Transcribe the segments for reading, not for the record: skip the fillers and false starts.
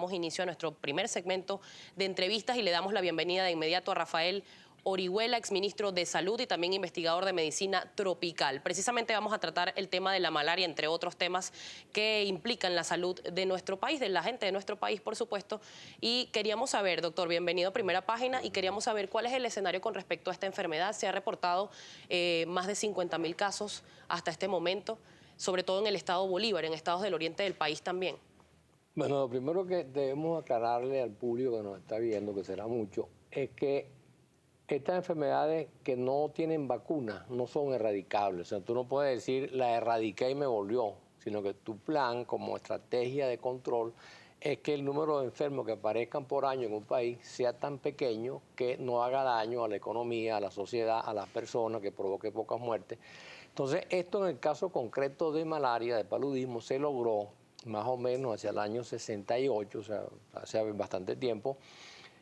damos inicio a nuestro primer segmento de entrevistas y le damos la bienvenida de inmediato a Rafael Orihuela, exministro de Salud y también investigador de medicina tropical. Precisamente vamos a tratar el tema de la malaria, entre otros temas que implican la salud de nuestro país, de la gente de nuestro país, por supuesto. Y queríamos saber, doctor, bienvenido a Primera Página, y queríamos saber cuál es el escenario con respecto a esta enfermedad. Se ha reportado más de 50.000 casos hasta este momento, sobre todo en el estado Bolívar, en estados del oriente del país también. Bueno, lo primero que debemos aclararle al público que nos está viendo, que será mucho, es que estas enfermedades que no tienen vacuna no son erradicables. O sea, tú no puedes decir, la erradiqué y me volvió, sino que tu plan como estrategia de control es que el número de enfermos que aparezcan por año en un país sea tan pequeño que no haga daño a la economía, a la sociedad, a las personas, que provoque pocas muertes. Entonces, esto en el caso concreto de malaria, de paludismo, se logró más o menos hacia el año 68, o sea, hace bastante tiempo,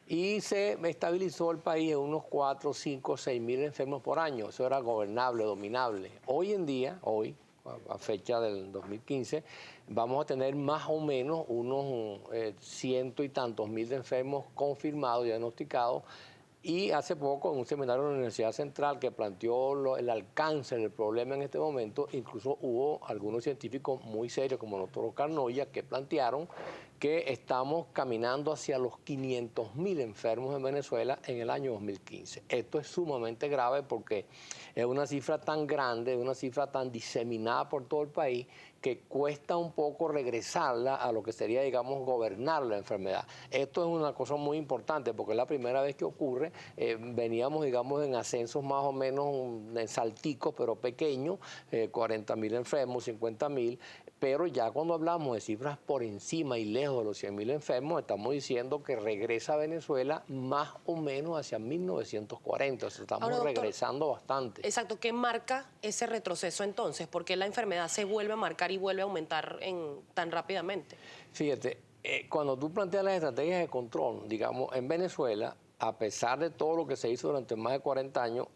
y se estabilizó el país en unos 4, 5, 6 mil enfermos por año. Eso era gobernable, dominable. Hoy en día, a fecha del 2015, vamos a tener más o menos unos ciento y tantos mil de enfermos confirmados, diagnosticados. Y hace poco, en un seminario de la Universidad Central que planteó el alcance del problema en este momento, incluso hubo algunos científicos muy serios, como el doctor Oscar Noya, que plantearon que estamos caminando hacia los 500.000 enfermos en Venezuela en el año 2015. Esto es sumamente grave porque es una cifra tan grande, una cifra tan diseminada por todo el país, que cuesta un poco regresarla a lo que sería, digamos, gobernar la enfermedad. Esto es una cosa muy importante porque es la primera vez que ocurre. Veníamos, digamos, en ascensos más o menos en salticos, pero pequeños, 40.000 enfermos, 50.000, pero ya cuando hablamos de cifras por encima y lejos de los 100.000 enfermos, estamos diciendo que regresa a Venezuela más o menos hacia 1940, o sea, estamos Ahora, doctor, regresando bastante. Exacto, ¿qué marca ese retroceso entonces? ¿Por qué la enfermedad se vuelve a marcar y vuelve a aumentar tan rápidamente? Fíjate, cuando tú planteas las estrategias de control, digamos, en Venezuela, a pesar de todo lo que se hizo durante más de 40 años,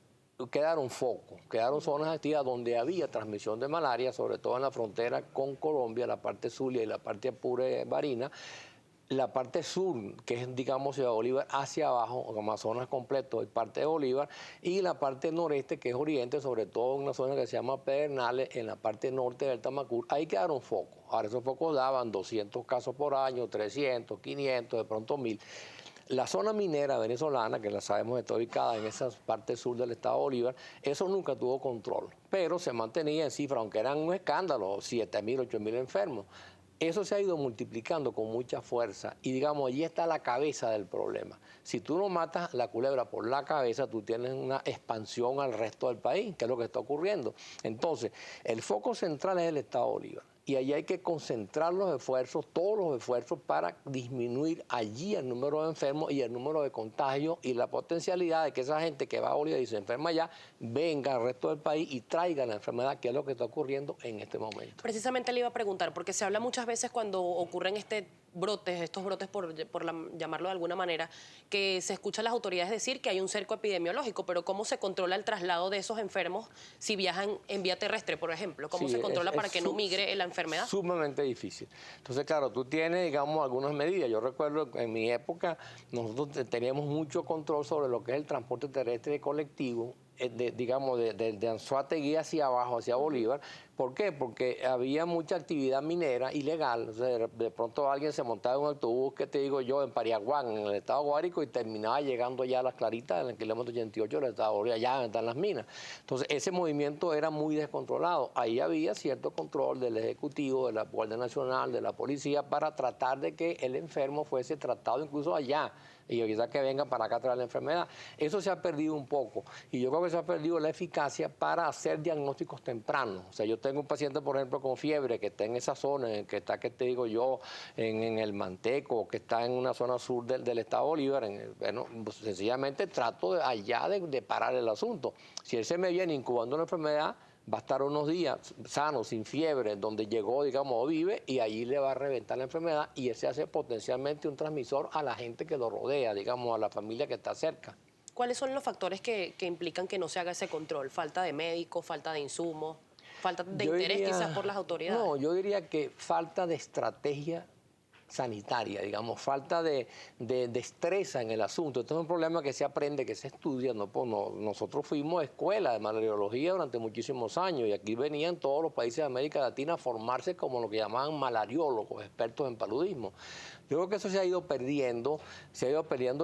quedaron focos, quedaron zonas activas donde había transmisión de malaria, sobre todo en la frontera con Colombia, la parte Zulia y la parte Apure Barina. La parte sur, que es, digamos, Ciudad Bolívar, hacia abajo, Amazonas completo, y parte de Bolívar, y la parte noreste, que es oriente, sobre todo en una zona que se llama Pedernales, en la parte norte del Tamacur, ahí quedaron focos. Ahora, esos focos daban 200 casos por año, 300, 500, de pronto 1.000. La zona minera venezolana, que la sabemos está ubicada en esa parte sur del estado de Bolívar, eso nunca tuvo control, pero se mantenía en cifra, aunque eran un escándalo, 7.000, 8.000 enfermos. Eso se ha ido multiplicando con mucha fuerza y, digamos, allí está la cabeza del problema. Si tú no matas la culebra por la cabeza, tú tienes una expansión al resto del país, que es lo que está ocurriendo. Entonces, el foco central es el estado de Bolívar. Y allí hay que concentrar los esfuerzos, todos los esfuerzos, para disminuir allí el número de enfermos y el número de contagios y la potencialidad de que esa gente que va a Bolívar y se enferma allá venga al resto del país y traiga la enfermedad, que es lo que está ocurriendo en este momento. Precisamente le iba a preguntar, porque se habla muchas veces cuando ocurren estos brotes llamarlo de alguna manera, que se escucha a las autoridades decir que hay un cerco epidemiológico, pero ¿cómo se controla el traslado de esos enfermos si viajan en vía terrestre, por ejemplo? ¿Cómo se controla para que no migre la enfermedad? Sumamente difícil. Entonces, claro, tú tienes, digamos, algunas medidas. Yo recuerdo que en mi época nosotros teníamos mucho control sobre lo que es el transporte terrestre colectivo, digamos, de Anzoátegui hacia abajo, hacia Bolívar. ¿Por qué? Porque había mucha actividad minera ilegal. O sea, de pronto alguien se montaba en un autobús, que te digo yo, en Pariaguán, en el estado Guárico, y terminaba llegando ya a Las Claritas, en el kilómetro 88 del estado Bolívar, allá donde están las minas. Entonces, ese movimiento era muy descontrolado. Ahí había cierto control del Ejecutivo, de la Guardia Nacional, de la Policía, para tratar de que el enfermo fuese tratado incluso allá, y quizás que vengan para acá a traer la enfermedad. Eso se ha perdido un poco, y yo creo que se ha perdido la eficacia para hacer diagnósticos tempranos. O sea, yo tengo un paciente, por ejemplo, con fiebre, que está en esa zona, que está, que te digo yo, en el Manteco, que está en una zona sur del estado Bolívar. Bueno, pues, sencillamente trato allá de parar el asunto. Si él se me viene incubando una enfermedad, va a estar unos días sano, sin fiebre, donde llegó, digamos, o vive, y allí le va a reventar la enfermedad, y él se hace potencialmente un transmisor a la gente que lo rodea, digamos, a la familia que está cerca. ¿Cuáles son los factores que implican que no se haga ese control? ¿Falta de médicos, falta de insumos, falta de interés quizás por las autoridades? No, yo diría que falta de estrategia sanitaria, digamos, falta de destreza en el asunto. Esto es un problema que se aprende, que se estudia. Nosotros fuimos a escuela de malariología durante muchísimos años y aquí venían todos los países de América Latina a formarse como lo que llamaban malariólogos, expertos en paludismo. Yo creo que eso se ha ido perdiendo,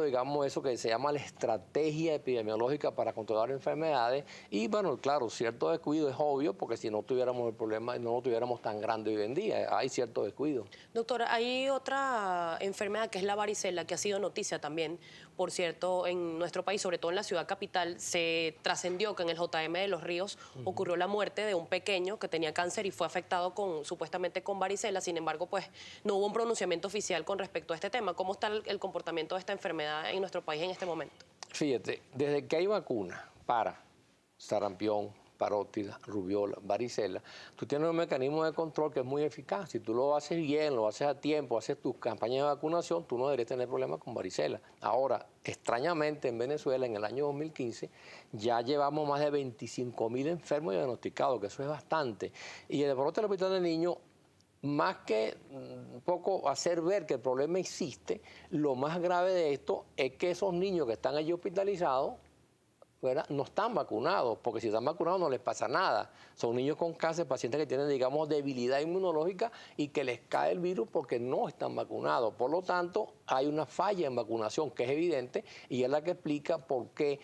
digamos, eso que se llama la estrategia epidemiológica para controlar enfermedades y, bueno, claro, cierto descuido es obvio, porque si no tuviéramos el problema, no lo tuviéramos tan grande hoy en día, hay cierto descuido. Doctor, hay otra enfermedad que es la varicela, que ha sido noticia también, por cierto, en nuestro país, sobre todo en la ciudad capital. Se trascendió que en el JM de Los Ríos ocurrió la muerte de un pequeño que tenía cáncer y fue afectado supuestamente con varicela. Sin embargo, pues no hubo un pronunciamiento oficial con respecto a este tema. ¿Cómo está el comportamiento de esta enfermedad en nuestro país en este momento? Fíjate, desde que hay vacuna para sarampión, parótida, rubiola, varicela, tú tienes un mecanismo de control que es muy eficaz. Si tú lo haces bien, lo haces a tiempo, haces tus campañas de vacunación, tú no deberías tener problemas con varicela. Ahora, extrañamente en Venezuela, en el año 2015, ya llevamos más de 25.000 enfermos diagnosticados, que eso es bastante. Y el brote del Hospital del Niño, más que un poco hacer ver que el problema existe, lo más grave de esto es que esos niños que están allí hospitalizados, ¿verdad?, no están vacunados, porque si están vacunados no les pasa nada. Son niños con cáncer, pacientes que tienen, digamos, debilidad inmunológica y que les cae el virus porque no están vacunados. Por lo tanto, hay una falla en vacunación que es evidente y es la que explica por qué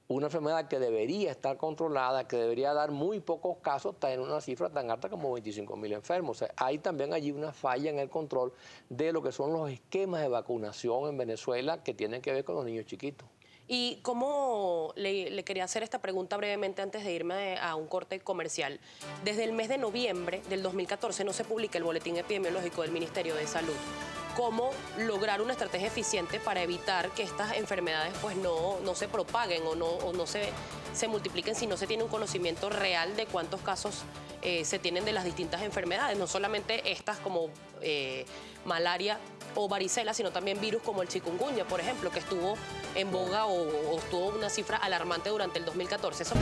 una enfermedad que debería estar controlada, que debería dar muy pocos casos, está en una cifra tan alta como 25.000 enfermos. O sea, hay también allí una falla en el control de lo que son los esquemas de vacunación en Venezuela que tienen que ver con los niños chiquitos. Y cómo le quería hacer esta pregunta brevemente antes de irme a un corte comercial. Desde el mes de noviembre del 2014 no se publica el boletín epidemiológico del Ministerio de Salud. ¿Cómo lograr una estrategia eficiente para evitar que estas enfermedades pues no se propaguen o no se multipliquen si no se tiene un conocimiento real de cuántos casos se tienen de las distintas enfermedades? No solamente estas como malaria o varicela, sino también virus como el chikungunya, por ejemplo, que estuvo en boga o tuvo una cifra alarmante durante el 2014. Eso...